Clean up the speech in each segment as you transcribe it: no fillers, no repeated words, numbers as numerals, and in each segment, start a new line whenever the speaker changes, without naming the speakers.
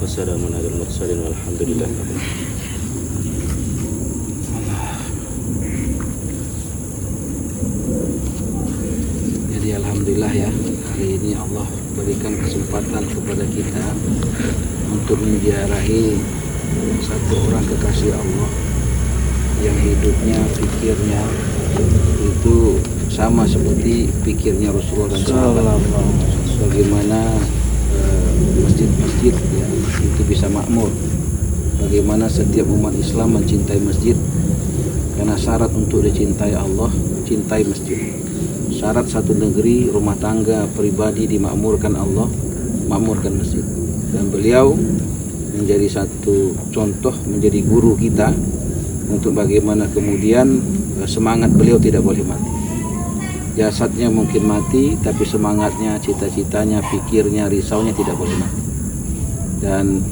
Wassalamun ala mursalin walhamdulillah. Jadi alhamdulillah ya, hari ini Allah berikan kesempatan kepada kita untuk menziarahi satu orang kekasih Allah yang hidupnya, pikirnya itu sama seperti pikirnya Rasulullah dan sahabat. Bagaimana masjid-masjid ya, itu bisa makmur, bagaimana setiap umat Islam mencintai masjid, karena syarat untuk dicintai Allah, cintai masjid. Syarat satu negeri, rumah tangga, pribadi dimakmurkan Allah, makmurkan masjid. Dan beliau menjadi satu contoh, menjadi guru kita untuk bagaimana kemudian semangat beliau tidak boleh mati. Jasadnya mungkin mati, tapi semangatnya, cita-citanya, pikirnya, risaunya tidak boleh mati. Dan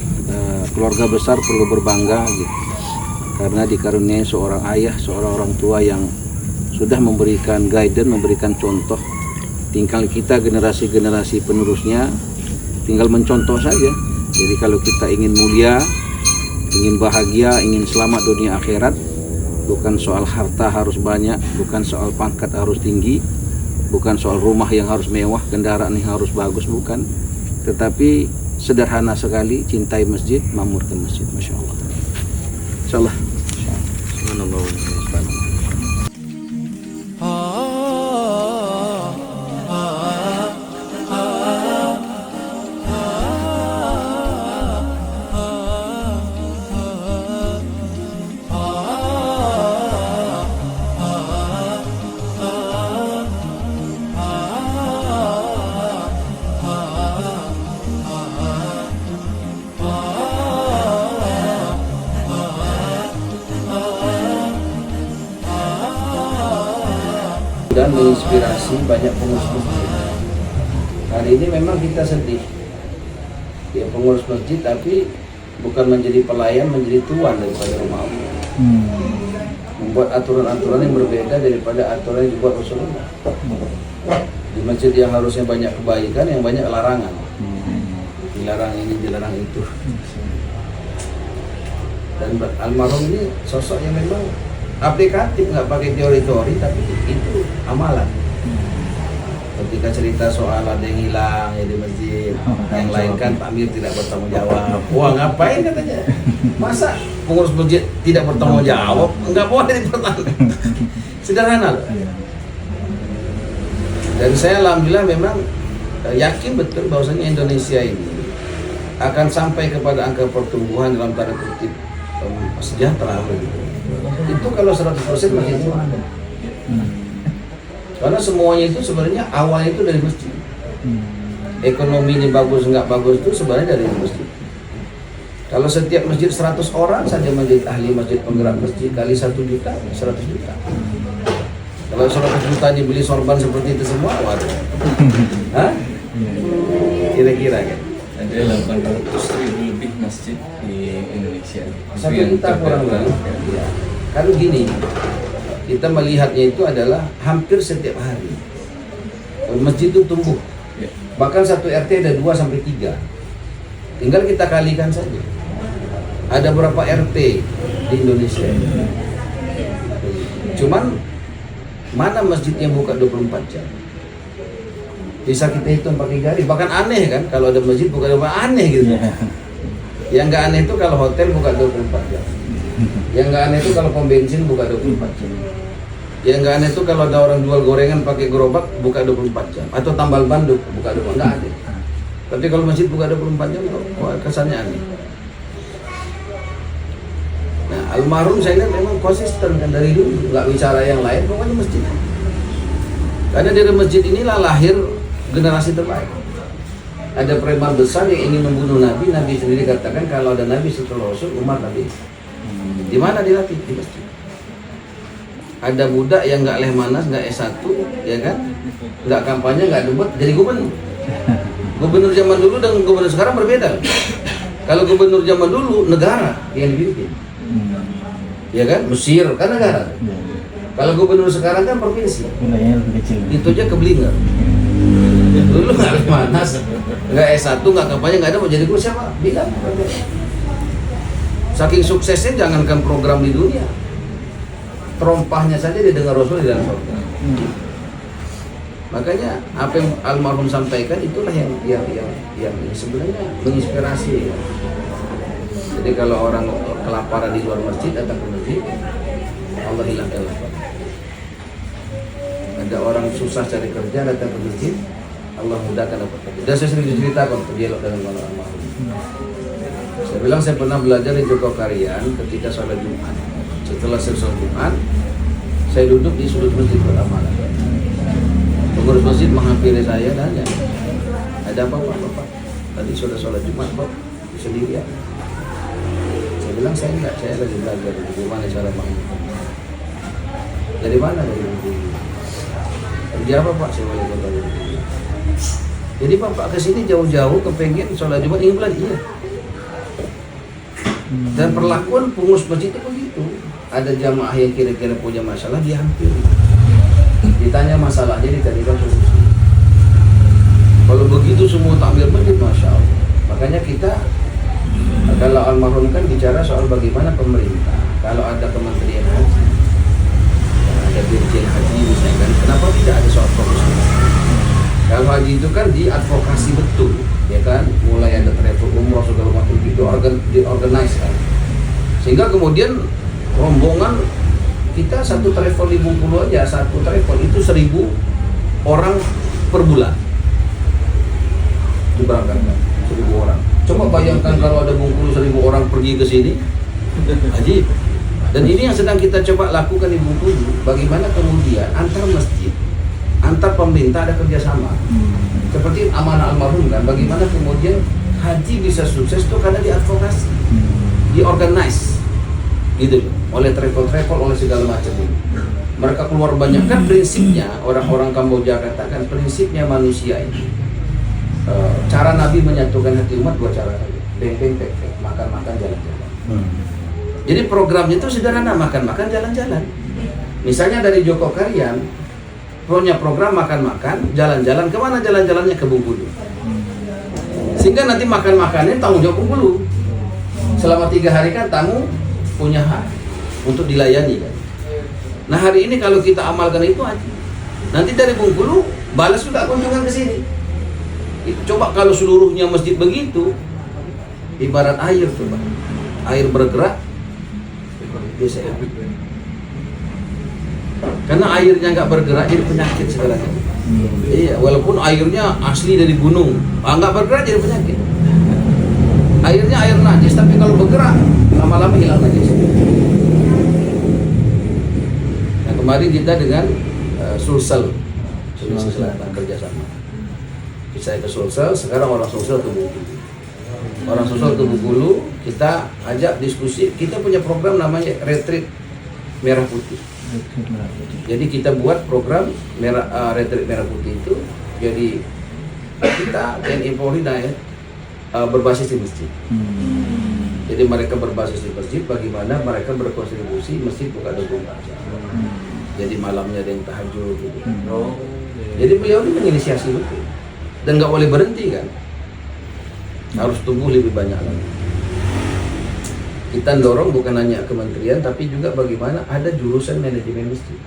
keluarga besar perlu berbangga gitu, karena dikaruniai seorang ayah, seorang orang tua yang sudah memberikan guidance, memberikan contoh. Tinggal kita generasi-generasi penerusnya tinggal mencontoh saja. Jadi kalau kita ingin mulia, ingin bahagia, ingin selamat dunia akhirat, bukan soal harta harus banyak, bukan soal pangkat harus tinggi, bukan soal rumah yang harus mewah, kendaraan yang harus bagus, bukan. Tetapi sederhana sekali, cintai masjid, makmurkan masjid. Masya Allah. Insya Allah. Dan menginspirasi banyak pengurus masjid. Hari ini memang kita sedih, ya pengurus masjid, tapi bukan menjadi pelayan, menjadi tuan daripada rumah Allah. Membuat aturan-aturan yang berbeda daripada aturan yang dibuat Rasulullah. Di masjid yang harusnya banyak kebaikan, yang banyak larangan. Dilarang ini, dilarang itu. Dan almarhum ini sosok yang memang aplikatif, nggak pakai teori-teori, tapi itu amalan. Ketika cerita soal ada yang hilang ya di masjid, yang lain kan Pak Amir tidak bertanggung jawab. Wah, ngapain katanya? Masa pengurus masjid tidak bertanggung jawab? Nggak boleh dipertanyakan. Sederhana loh. Dan saya alhamdulillah memang yakin betul bahwasanya Indonesia ini akan sampai kepada angka pertumbuhan dalam tanda kutip sejahtera. Itu kalau 100% masjid itu ada. Karena semuanya itu sebenarnya awalnya itu dari masjid. Ekonominya bagus nggak bagus itu sebenarnya dari masjid. Kalau setiap masjid 100 orang saja menjadi ahli masjid, penggerak masjid, kali 1 juta, 100 juta. Kalau 100 juta dibeli sorban seperti itu semua, waduh. Hah? Kira-kira kan?
Ada 800.000 lebih masjid di Indonesia.
Satu juta kurang lebih. Ya. Kalau gini, kita melihatnya itu adalah hampir setiap hari masjid itu tumbuh. Bahkan satu RT ada 2 sampai 3. Tinggal kita kalikan saja. Ada berapa RT di Indonesia? Cuman mana masjid yang buka 24 jam? Bisa kita hitung pakai jari. Bahkan aneh kan kalau ada masjid buka 24 aneh gitu. Yang nggak aneh itu kalau hotel buka 24 jam. Yang nggak aneh itu kalau pom bensin buka 24 jam. Yang nggak aneh itu kalau ada orang jual gorengan pakai gerobak buka 24 jam atau tambal ban buka 24 nggak ada. Tapi kalau masjid buka 24 jam kok kesannya aneh. Nah, almarhum saya lihat memang konsisten kan dari dulu, nggak bicara yang lain, pokoknya masjid. Karena dari masjid inilah lahir generasi terbaik. Ada preman besar yang ingin membunuh Nabi. Nabi sendiri katakan kalau ada Nabi setelah Rasul, Umar Nabi. Di mana dilatih? Di masjid. Ada budak yang nggak lehmanas, nggak S1, ya kan? Nggak kampanye, nggak debat, jadi gubernur. Gubernur zaman dulu dengan gubernur sekarang berbeda. Kalau gubernur zaman dulu negara yang dipimpin, ya kan? Mesir kan negara. Kalau gubernur sekarang kan provinsi.
Wilayahnya lebih kecil.
Itu aja keblinger. Dulu nggak lehmanas, nggak S1, nggak kampanye, nggak ada mau jadi gubernur siapa? Bilang. Saking suksesnya jangankan program di dunia. Terompahnya saja didengar Rasul di dalam surga. Makanya apa yang almarhum sampaikan itulah yang sebenarnya menginspirasi. Jadi kalau orang kelaparan di luar masjid datang ke masjid, Allah hilangkan lapar. Ada orang susah cari kerja datang ke masjid, Allah mudahkan dapat kerja. Dan saya sering diceritakan dialog dengan almarhum. Saya bilang saya pernah belajar di Jogokarian ketika sholat Jumat. Setelah sholat Jumat, saya duduk di sudut masjid beramal. Pengurus masjid menghampiri saya dan nanya, ada apa Pak? Tadi sudah sholat Jumat Pak, sendirian. Saya bilang saya enggak, saya lagi belajar bagaimana cara menghidupkan. Dari mana? Dari kerja apa Pak? Saya wali kota. Jadi Bapak kesini jauh-jauh kepengen sholat Jumat ingin belajar. Iya. Dan perlakuan pengurus masjid itu begitu. Ada jamaah yang kira-kira punya masalah dihampiri. Ditanya masalahnya dicarikan solusi. Kalau begitu semua takbir masjid, masya Allah. Makanya kita kalau almarhum kan bicara soal bagaimana pemerintah. Kalau ada kementerian haji, ada dirjen haji misalnya kan, kenapa tidak ada soal fokus? Kalau haji itu kan diadvokasi betul, ya kan, mulai ada travel umroh segala macam itu diorganize kan, sehingga kemudian rombongan kita satu travel di Bengkulu aja, satu travel itu 1.000 orang per bulan diberangkatkan, 1.000 orang. Coba bayangkan kalau ada Bengkulu 1.000 orang pergi ke sini, ajib. Dan ini yang sedang kita coba lakukan di Bengkulu. Bagaimana kemudian antar masjid, antar pemerintah ada kerjasama. Seperti amanah almarhum kan, bagaimana kemudian haji bisa sukses itu karena diadvokasi, diorganize, gitu oleh travel oleh segala macam ini. Mereka keluar banyak kan prinsipnya orang-orang Kamboja katakan prinsipnya manusia ini. Cara Nabi menyatukan hati umat dua cara saja, beng-beng, makan-makan, jalan-jalan. Jadi programnya itu sederhana, makan-makan, jalan-jalan. Misalnya dari Jogokarian punya program makan-makan, jalan-jalan, kemana jalan-jalannya? Ke Bengkulu. Sehingga nanti makan-makannya tanggung jawab Bengkulu. Selama 3 hari kan tamu punya hak untuk dilayani kan. Nah hari ini kalau kita amalkan itu aja, nanti dari Bengkulu balas juga kunjungan ke sini. Coba kalau seluruhnya masjid begitu, ibarat air coba, air bergerak, biasa ya. Karena airnya nggak bergerak jadi penyakit segalanya. Iya, walaupun airnya asli dari gunung, nggak bergerak jadi penyakit. Airnya air najis, tapi kalau bergerak lama-lama hilang najis. Nah kemarin kita dengan Sulsel, Sulawesi Selatan kerjasama. Saya ke Sulsel, sekarang orang Sulsel ke Bengkulu. Orang Sulsel ke Bengkulu, kita ajak diskusi. Kita punya program namanya Retreat Merah Putih. Jadi kita buat program retreat merah putih itu. Jadi kita TNI Polri berbasis di masjid. Jadi mereka berbasis di masjid. Bagaimana mereka berkontribusi masjid buka 24 jam. Jadi malamnya ada yang tahajud. Gitu. Jadi beliau ini menginisiasi betul dan nggak boleh berhenti kan. Harus tumbuh lebih banyak lagi. Kita dorong bukan hanya kementerian tapi juga bagaimana ada jurusan manajemen masjid.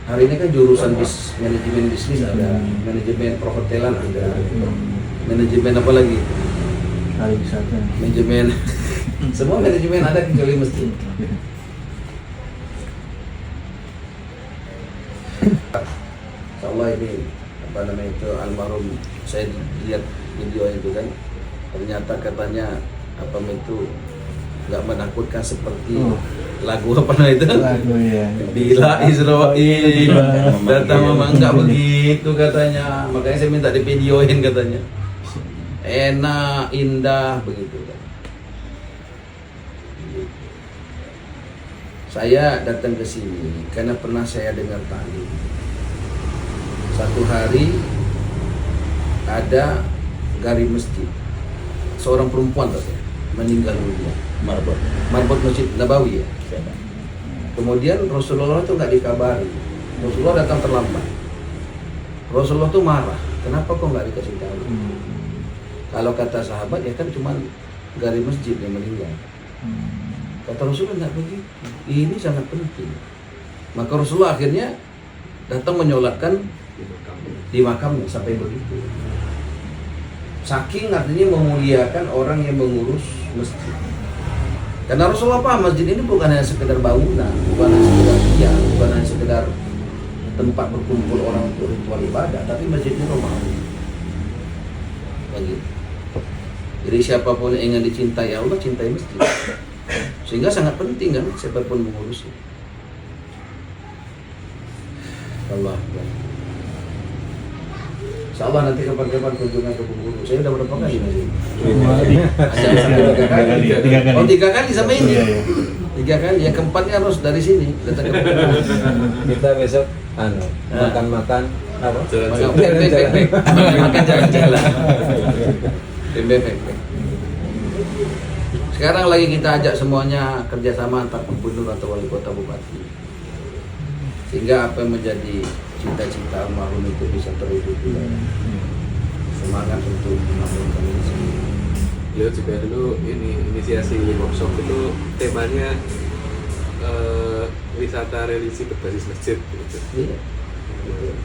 Hari ini kan jurusan manajemen bisnis ada, manajemen perhotelan ada, manajemen apa lagi?
Pariwisata.
Manajemen semua manajemen ada kecuali masjid. Insyaallah ini apa namanya itu almarhum, saya lihat video itu kan, ternyata katanya apa itu nggak menakutkan seperti lagu apa namanya itu,
Lagu ya.
bila Israel datang memang nggak begitu katanya, makanya saya minta di videoin katanya, enak indah begitu kan. Saya datang ke sini karena pernah saya dengar tadi. Satu hari ada gari masjid, seorang perempuan katanya meninggal dunia. Marbot Masjid Nabawi ya. Kemudian Rasulullah itu nggak dikabari. Rasulullah datang terlambat. Rasulullah tuh marah. Kenapa kok nggak dikasih tahu? Kalau kata sahabat ya kan cuma gari masjid yang meninggal. Kata Rasulullah nggak begitu. Ini sangat penting. Maka Rasulullah akhirnya datang menyolatkan di makamnya sampai begitu. Saking artinya memuliakan orang yang mengurus masjid. Karena Rasulullah paham masjid ini bukan hanya sekedar bangunan, bukan hanya sekedar tiang, bukan hanya sekedar tempat berkumpul orang untuk ritual ibadah, tapi masjid ini rohani. Begitu. Jadi siapapun yang ingin dicintai Allah, cintai masjid. Sehingga sangat penting kan siapapun mengurusnya. Allah. Insyaallah nanti kapan-kapan kunjungan ke Bengkulu. Saya udah berapa kali masih?
Tiga kali.
Oh 3 kali sama ini.
Iya, iya.
3 kali. Yang keempatnya harus dari sini datang ke Bengkulu.
Kita besok makan-makan apa?
Makan jalan-jalan. Bebek. Sekarang lagi kita ajak semuanya kerjasama antar gubernur atau wali kota bupati, sehingga apa yang menjadi cita-cita almarhum itu bisa terwujud. Semangat untuk membangun ini.
Beliau juga dulu inisiasi workshop itu temanya wisata religi berbasis masjid gitu.
Iya.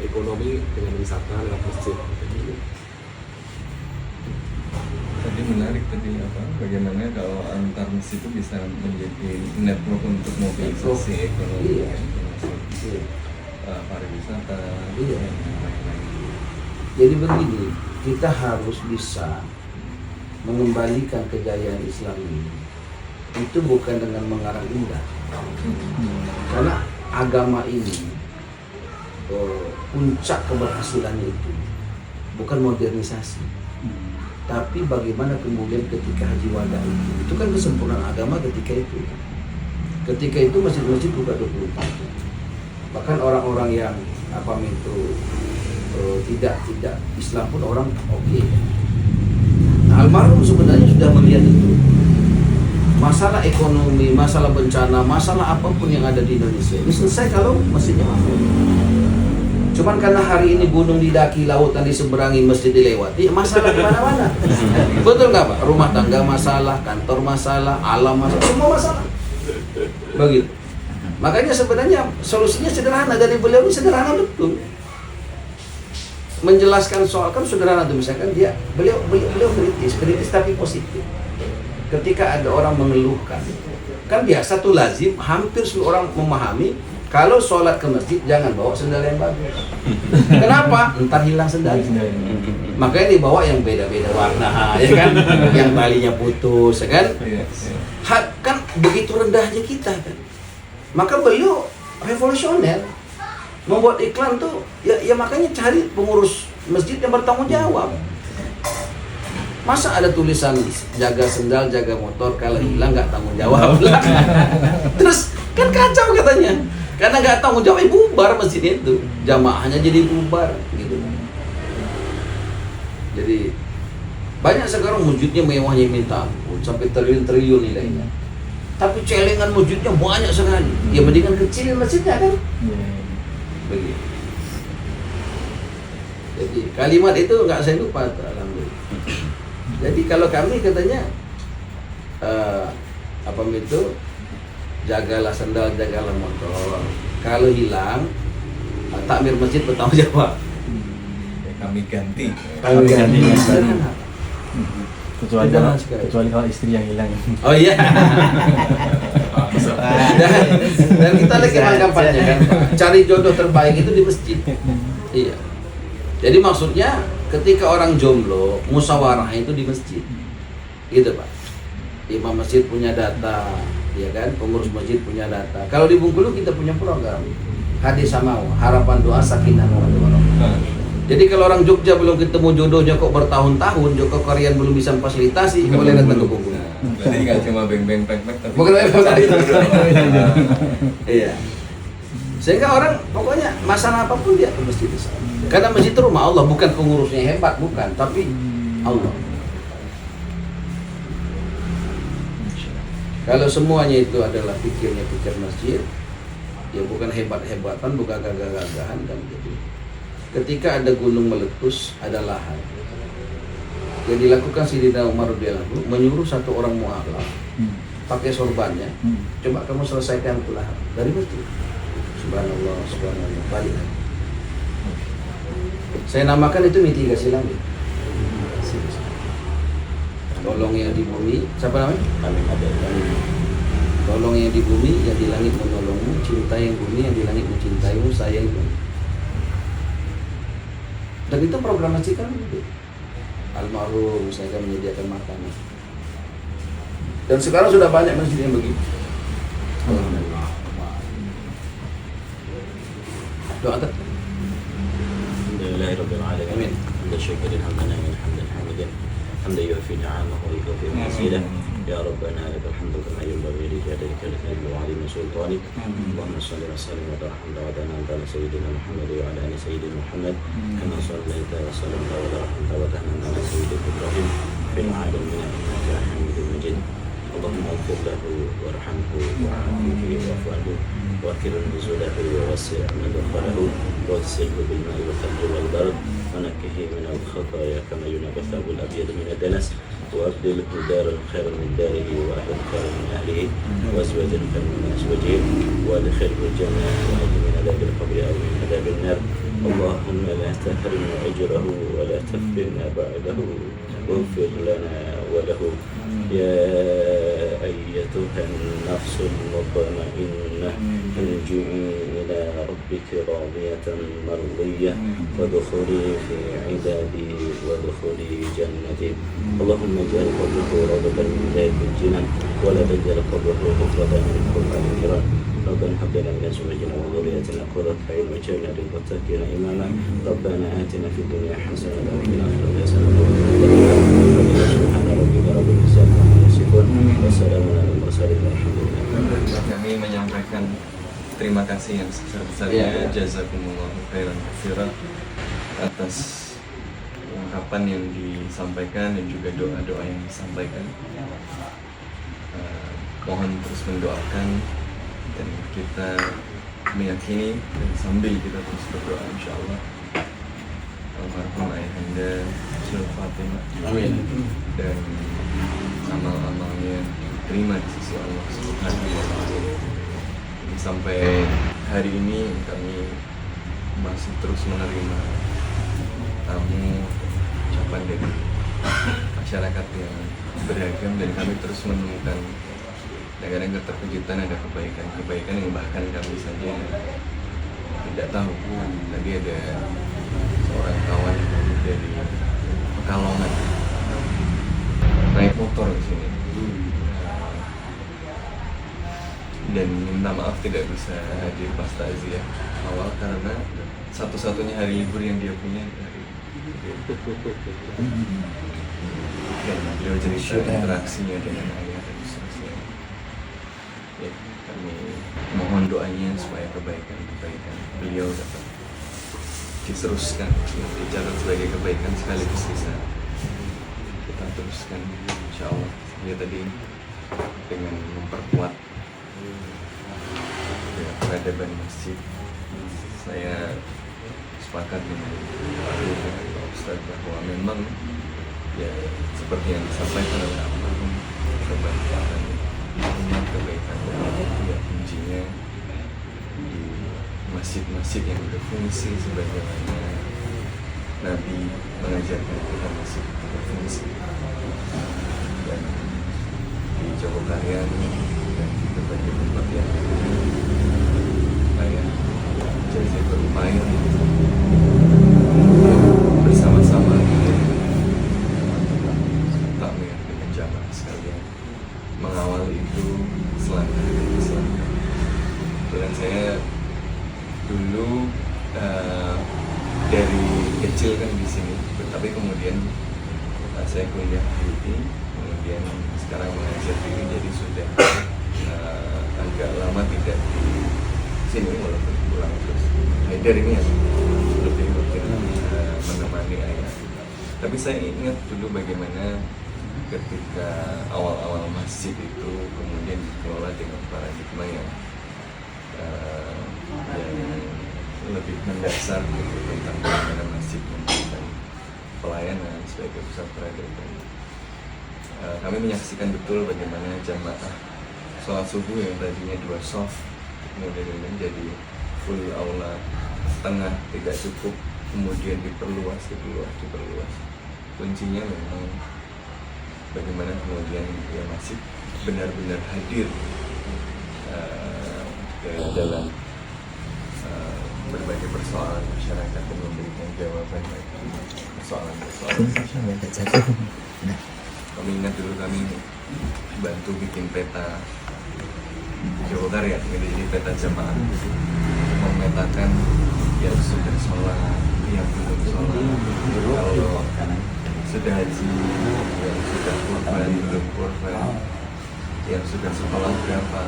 Ekonomi dengan wisata lewat masjid.
Tadi menarik tadi bagaimana kalau antar masjid itu bisa menjadi network untuk mobilisasi ekonomi,
Iya. Iya.
pariwisata,
Iya.
dan lain-lain.
Jadi begini, kita harus bisa mengembalikan kejayaan Islam ini. Itu bukan dengan mengarang indah, karena agama ini puncak keberhasilannya itu bukan modernisasi, tapi bagaimana kemudian ketika haji wada itu kan kesempurnaan agama ketika itu. Ketika itu masjid-masjid buka 24 jam. Bahkan orang-orang yang tidak Islam pun orang oke. Nah, almarhum sebenarnya sudah melihat itu. Masalah ekonomi, masalah bencana, masalah apapun yang ada di Indonesia ini selesai kalau masjidnya makmur. Cuman karena hari ini gunung didaki, lautan diseberangi, masjid dilewati, masalah di mana-mana. Betul nggak Pak? Rumah tangga masalah, kantor masalah, alam masalah, semua masalah. Begitu. Makanya sebenarnya solusinya sederhana, dari beliau ini sederhana betul. Menjelaskan soal kan sederhana tuh, misalkan beliau kritis tapi positif. Ketika ada orang mengeluhkan, kan biasa tuh lazim hampir seluruh orang memahami kalau sholat ke masjid jangan bawa sendal yang bagus. Kenapa? Entar hilang sendalnya. Makanya dibawa yang beda-beda warna, ya kan? Yang talinya putus, ya kan? Kan begitu rendahnya kita kan. Maka beliau revolusioner, membuat iklan tuh ya makanya cari pengurus masjid yang bertanggung jawab. Masa ada tulisan jaga sendal, jaga motor, kalau hilang nggak tanggung jawab lah. Terus kan kacau katanya, karena nggak tanggung jawab, bubar masjid itu, jamaahnya jadi bubar gitu. Jadi banyak sekarang masjidnya mewahnya minta ampun, sampai triliun-triliun nilainya. Tapi celengan masjidnya banyak sekali. Ya mendingan kecilin masjidnya kan. Begitu. Jadi kalimat itu nggak saya lupa, alhamdulillah. Jadi kalau kami katanya itu jagalah sandal, jagalah motor. Kalau hilang, takmir masjid bertanggung jawab.
Kami ganti.
Kami ganti.
Sederhana.
Kecuali
Sederhana
kalau
sekali.
kecuali kalau istri yang hilang.
Oh iya. Dan kita lagi anggapannya kan, cari jodoh terbaik itu di masjid. Iya. Jadi maksudnya ketika orang jomblo, musyawarah itu di masjid. Gitu Pak. Imam masjid punya data, ya kan? Pengurus masjid punya data. Kalau di Bengkulu kita punya program Hadis Sama, harapan doa sakinah mawaddah. Jadi kalau orang Jogja belum ketemu jodohnya kok bertahun-tahun, Joko Korean belum bisa fasilitasi, boleh datang ke Bengkulu.
Jadi nggak cuma beng-beng pek-pek, tapi
Bukan
cari jodoh.
Iya. Sehingga orang pokoknya masalah apapun dia ke masjid di sana. Karena masjid itu rumah Allah, bukan pengurusnya hebat, bukan, tapi Allah. Kalau semuanya itu adalah pikir masjid, ya bukan hebat-hebatan, bukan gagah-gagahan kan gitu. Ketika ada gunung meletus, ada lahan. Yang dilakukan Sayyidina Umar radhiyallahu anhu menyuruh satu orang mu'alaf pakai sorbannya, coba kamu selesaikan itu lahan dari masjid. Subhanallah, subhanallah, balik. Saya namakan itu mitigasi langit. Tolong yang di bumi, siapa namanya? Kami ada. Tolong yang di bumi, yang di langit menolongmu. Cintai yang bumi, yang di langit mencintaimu. Sayang itu. Dan itu program masjid kan begitu. Almarhum saya akan menyediakan makanan. Dan sekarang sudah banyak masjid yang begitu. Alhamdulillah. Doa tak?
Alhamdulillahirabbil alamin.
Amin.
Hamdan syakirin hamdan hamidan. حمدا يوفي نعمه ويكفي مزيده يا ربنا لك الحمد كما ينبغي لجلالك ولكرمك وعظيم سلطانك اللهم صل وسلم وبارك على سيدنا محمد وعلى ال سيدنا محمد كما صليت وسلمت وباركت وتنعمت على سيدنا ابراهيم في العالمين انك حميد مجيد اللهم اغفر له وارحمه وعافيه واعف عنه واكرم نزوله ووسع مدخله واغسله بالماء والثلج والبرد ونكه من الخطايا كما ينقى الثوب الابيض من الدنس وابدله دارا خيرا من داره واهلا خيرا من اهله وازواجا خيرا من ازواجه وادخله الجنه واجر من عذاب القبر او من عذاب النار اللهم لا تحرمنا اجره ولا تفتنا بعده واغفر لنا وله يا ايتها النفس المطمئنه ارجعي الى ربك راضيه مرضيه وادخلي في عبادي وادخلي جنتي اللهم اجعل قبره روضه من رياض الجنان ولا تجعل قبره حفرة من حفر النيران ربنا هب لنا من ازواجنا وذرياتنا قرة اعين واجعلنا للمتقين اماما ربنا اتنا في الدنيا حسنه وفي الاخره حسنه سبحان ربك رب العزه عما يصفون وسلام على المرسلين والحمد لله.
Kami menyampaikan terima kasih yang sebesar-besarnya, jazakumullahu khairan katsiran atas ungkapan yang disampaikan dan juga doa-doa yang disampaikan. Mohon terus mendoakan dan kita meyakini dan sambil kita terus berdoa insyaallah almarhum ayahanda Syekh Fatimah dan amal-amalnya terima di sisi Allah Subhanahu wa taala. Sampai hari ini kami masih terus menerima tamu ucapan dari masyarakat yang beragam dan kami terus menemukan kadang-kadang keterkejutan, ada kebaikan-kebaikan yang bahkan kami saja tidak tahu. Tadi ada seorang kawan dari Pekalongan naik motor ke sini dan minta maaf tidak bisa hadir pas takziah awal karena satu-satunya hari libur yang dia punya hari dan beliau cerita interaksinya dengan ayah dan seterusnya. Ya, kami mohon doanya supaya kebaikan-kebaikan beliau dapat diteruskan, dicatat sebagai kebaikan sekaligus bisa kita teruskan insyaallah. Dia tadi dengan memperkuat peradaban masjid, saya sepakat dengan Pak Ustadz bahwa memang ya seperti yang disampaikan oleh almarhum kebaikan ya kuncinya di masjid-masjid yang berfungsi sebagaimana Nabi mengajarkan kita masjid berfungsi, dan di Jogokarian dan di berbagai tempat yang dan saya dulu dari kecil kan di sini, tapi kemudian saya kuliah di UI, kemudian sekarang mengajar diri, jadi sudah agak lama tidak di sini walaupun pulang terus. Haidar ini yang lebih mungkin menemani ayah. Tapi saya ingat dulu bagaimana ketika awal-awal masjid itu kemudian dikelola dengan paradigma yang lebih mendasar gitu, tentang bagaimana masjid memberikan pelayanan sebagai pusat peradaban. Kami menyaksikan betul bagaimana jamaah sholat subuh yang tadinya 2 shaf kemudian menjadi full aula setengah, tidak cukup, kemudian diperluas. Kuncinya memang bagaimana kemudian ya masjid benar-benar hadir ke dalam berbagai persoalan masyarakat dan memberikan jawaban bagi persoalan-persoalan. Kami ingat dulu kami bantu bikin peta Jawa Barat, jadi peta jamaah, memetakan yang sudah sholat, yang belum sholat, kalau sudah haji, yang sudah kurban, belum kurban, yang sudah sekolah berapa,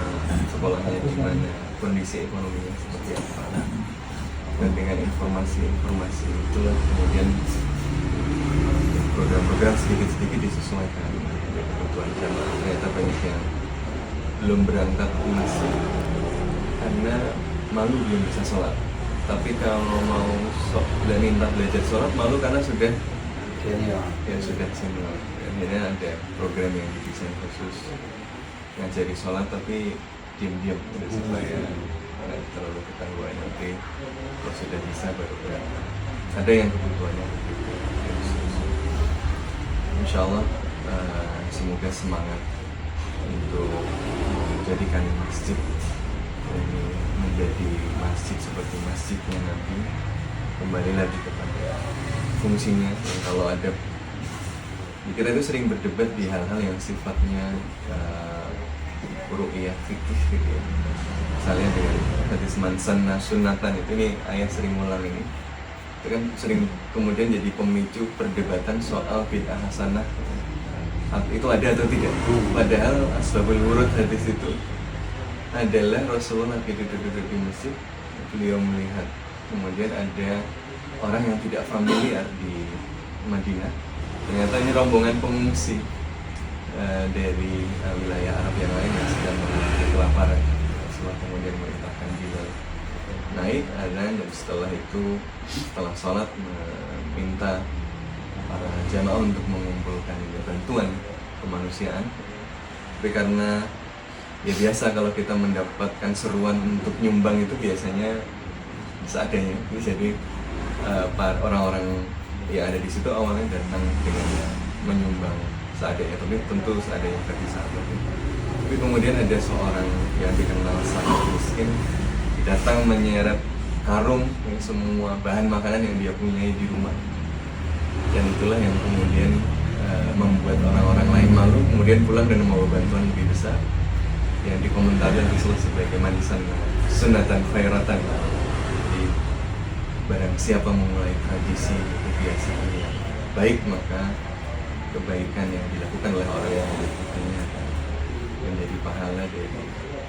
sekolahnya di mana, kondisi ekonominya seperti apa. Dan dengan informasi itulah kemudian program-program sedikit-sedikit disesuaikan dengan kebutuhan jamaah. Ternyata banyak yang belum berangkat ke masjid karena malu belum bisa sholat. Tapi kalau mau minta belajar sholat malu karena sudah senior. Akhirnya ada program yang didesain khusus ngajari sholat tapi diam-diam supaya nggak terlalu ketahuan, nanti kalau sudah bisa baru berangkat. Ada yang kebutuhannya begitu. Insya Allah semoga semangat untuk menjadikan masjid ini menjadi masjid seperti masjidnya Nabi, kembali lagi kepada fungsinya. Dan kalau ada, kita itu sering berdebat di hal-hal yang sifatnya ru'iyah fikih gitu ya. Misalnya dengan hadis mansan sunatan itu, ini ayat sering ulang ini, itu kan sering kemudian jadi pemicu perdebatan soal bid'ah hasanah itu ada atau tidak. Padahal asbabul wurud hadis itu adalah Rasulullah lagi duduk-duduk di masjid, beliau melihat kemudian ada orang yang tidak familiar di Madinah. Ternyata ini rombongan pengungsi dari wilayah Arab yang lain yang sedang mengalami kelaparan. Rasulullah kemudian merintahkan Bilal naik azan, dan setelah itu setelah sholat meminta para jamaah untuk mengumpulkan bantuan kemanusiaan. Tapi karena ya biasa kalau kita mendapatkan seruan untuk nyumbang itu biasanya seadanya, jadi orang-orang yang ada di situ awalnya datang dengan menyumbang seadanya, tapi tentu seadanya versi sahabat. Tapi kemudian ada seorang yang dikenal sangat miskin datang menyeret karung semua bahan makanan yang dia punyai di rumah, dan itulah yang kemudian membuat orang-orang lain malu, kemudian pulang dan membawa bantuan lebih besar yang dikomentari Rasulullah sebagai manisan sunatan khairatan. Jadi barang siapa memulai tradisi kebiasaan yang baik, maka kebaikan yang dilakukan oleh orang yang melakukannya akan menjadi pahala dari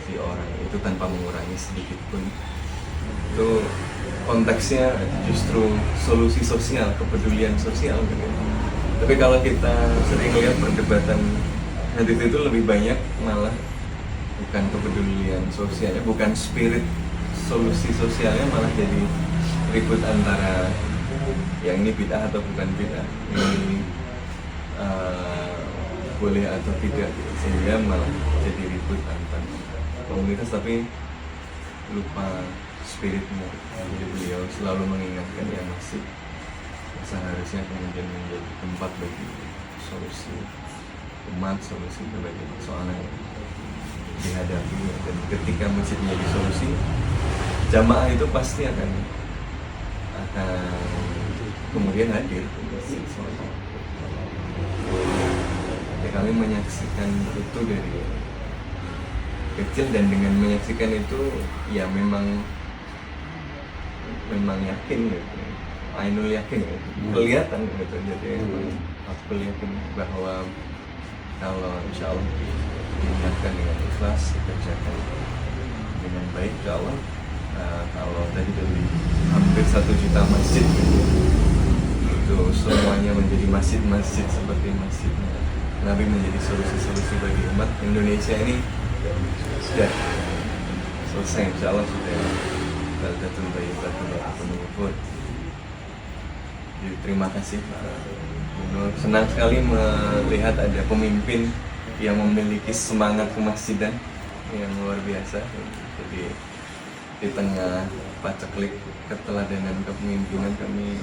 si orang itu tanpa mengurangi sedikit pun. Itu konteksnya justru solusi sosial, kepedulian sosial gitu. Tapi kalau kita sering lihat perdebatan hadis itu lebih banyak malah bukan kepedulian sosialnya, bukan spirit solusi sosialnya, malah jadi ribut antara yang ini bid'ah atau bukan bid'ah, ini boleh atau tidak, sehingga malah jadi ribut antar komunitas tapi lupa spiritnya. Jadi beliau selalu mengingatkan yang masih seharusnya kemudian menjadi tempat bagi solusi umat, solusi berbagai persoalan yang dihadapi. Dan ketika masjid menjadi solusi, jamaah itu pasti akan kemudian hadir ke masjid. Ya, kami menyaksikan itu dari kecil, dan dengan menyaksikan itu ya memang yakin gitu, ainul yakin gitu. Kelihatan gitu. Jadi aku yakin bahwa kalau insya Allah diingatkan dengan ikhlas, dikerjakan dengan baik, insya Allah kalau tadi dari hampir 1 juta masjid itu semuanya menjadi masjid-masjid seperti masjidnya Nabi, menjadi solusi-solusi bagi umat Indonesia ini sudah selesai, insya Allah sudah baldatun thayyibatun wa rabbun ghafur. Jadi terima kasih Pak Gubernur, senang sekali melihat ada pemimpin yang memiliki semangat kemasjidan yang luar biasa. Jadi di tengah paceklik keteladanan kepemimpinan kami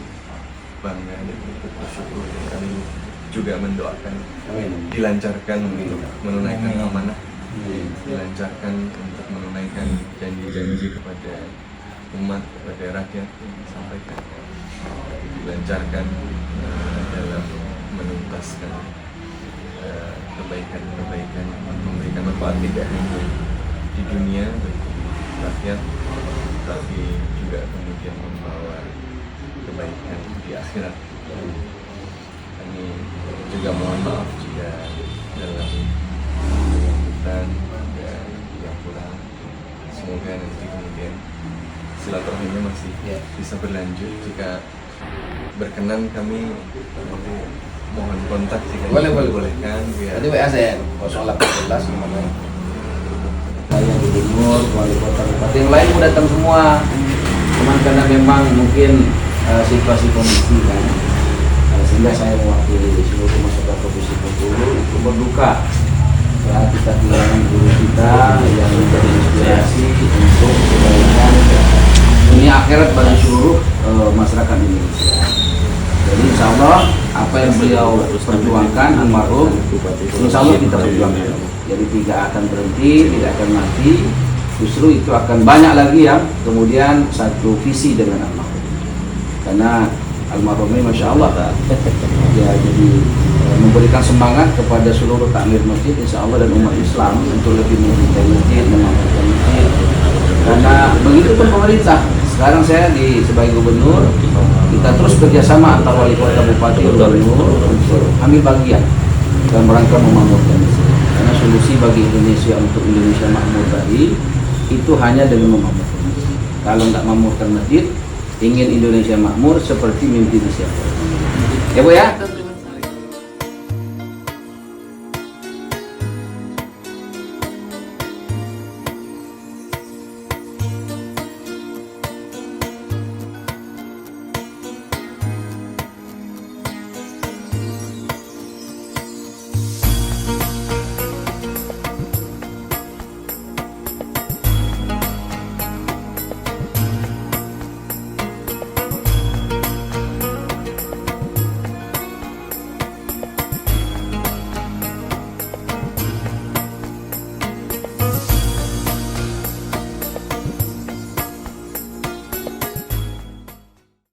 bangga dan ikut bersyukur, dan kami juga mendoakan dilancarkan untuk menunaikan amanah, dilancarkan untuk menunaikan janji-janji kepada umat, kepada rakyat yang disampaikan, dilancarkan dalam menuntaskan kebaikan-kebaikan, memberikan manfaat tidak hanya di dunia bagi rakyat, tapi juga kemudian membawa kebaikan di akhirat. Kami juga mohon maaf jika dalam kegiatan yang kurang. Semoga nanti kemudian silaturahimnya masih bisa berlanjut. Jika berkenan kami mohon kontak jika dibolehkan.
Tadi WA saya 0811 nomornya. Saya Gubernur, Wali Kota, Bupati yang lain mau datang semua. Cuman karena memang mungkin situasi kondisi kan, sehingga saya mewakili seluruh masyarakat Provinsi Bengkulu untuk berduka ya, kita kehilangan guru kita yang menjadi inspirasi untuk kebaikan dunia akhirat bagi seluruh masyarakat Indonesia. Jadi insya Allah apa yang beliau perjuangkan almarhum, insya Allah kita perjuangkan. Jadi tidak akan berhenti, tidak akan mati, justru itu akan banyak lagi yang kemudian satu visi dengan almarhum. Karena almarhum ini masya Allah ya, jadi memberikan semangat kepada seluruh takmir masjid insya Allah dan umat Islam untuk lebih mencintai masjid, memanfaatkan masjid. Karena begitu pun pemerintah. Sekarang saya sebagai gubernur, kita terus kerjasama antar wali kota, bupati, gubernur untuk ambil bagian dalam rangka memakmurkan masjid. Karena solusi bagi Indonesia untuk Indonesia makmur tadi itu hanya dengan memakmurkan masjid. Kalau tidak memakmurkan masjid, ingin Indonesia makmur seperti mimpi siapa. Ya Bu ya.